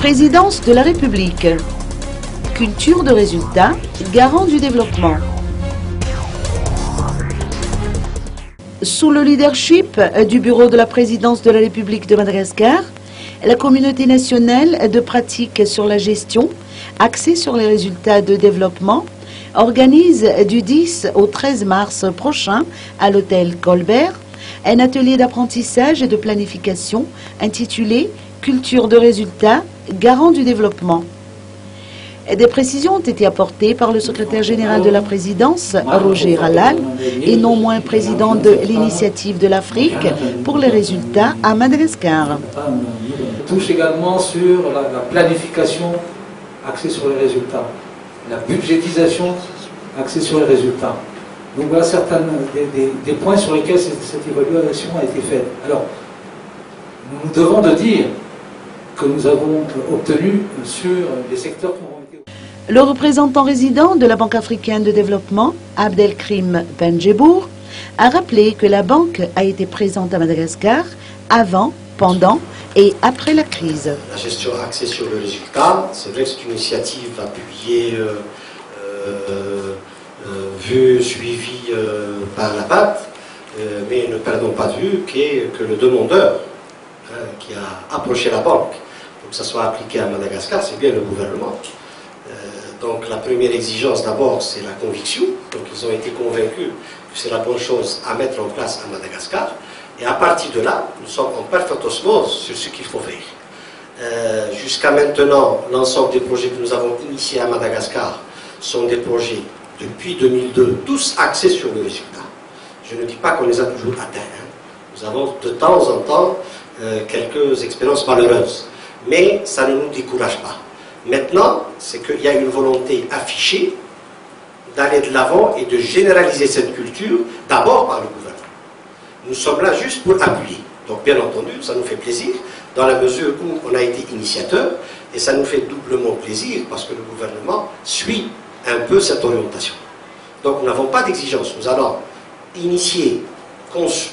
Présidence de la République. Culture de résultats, garant du développement. Sous le leadership du Bureau de la Présidence de la République de Madagascar, la communauté nationale de pratique sur la gestion, axée sur les résultats de développement, organise du 10 au 13 mars prochain à l'hôtel Colbert un atelier d'apprentissage et de planification intitulé « Culture de résultats, garant du développement ». Des précisions ont été apportées par le secrétaire général de la présidence, Roger Halal, et non moins président de l'initiative de l'Afrique pour les résultats à Madagascar. On touche également sur la planification axée sur les résultats, la budgétisation axée sur les résultats. Donc voilà certains des points sur lesquels cette évaluation a été faite. Alors, nous devons de dire que nous avons obtenu sur les secteurs qui ont été... Le représentant résident de la Banque africaine de développement, Abdelkrim Benjebour, a rappelé que la banque a été présente à Madagascar avant, pendant et après la crise. La gestion axée sur le résultat, c'est vrai que c'est une initiative appuyée, vue, suivie par la BAD, mais ne perdons pas de vue que le demandeur qui a approché la banque pour que ça soit appliqué à Madagascar, c'est bien le gouvernement. Donc la première exigence d'abord, c'est la conviction. Donc ils ont été convaincus que c'est la bonne chose à mettre en place à Madagascar. Et à partir de là, nous sommes en parfaite osmose sur ce qu'il faut faire. Jusqu'à maintenant, l'ensemble des projets que nous avons initiés à Madagascar sont des projets depuis 2002, tous axés sur le résultat. Je ne dis pas qu'on les a toujours atteints. Nous avons de temps en temps quelques expériences malheureuses. Mais ça ne nous décourage pas. Maintenant, c'est qu'il y a une volonté affichée d'aller de l'avant et de généraliser cette culture, d'abord par le gouvernement. Nous sommes là juste pour appuyer. Donc bien entendu, ça nous fait plaisir, dans la mesure où on a été initiateur, et ça nous fait doublement plaisir, parce que le gouvernement suit un peu cette orientation. Donc nous n'avons pas d'exigence. Nous allons initier,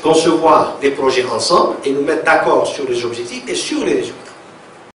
concevoir les projets ensemble, et nous mettre d'accord sur les objectifs et sur les résultats.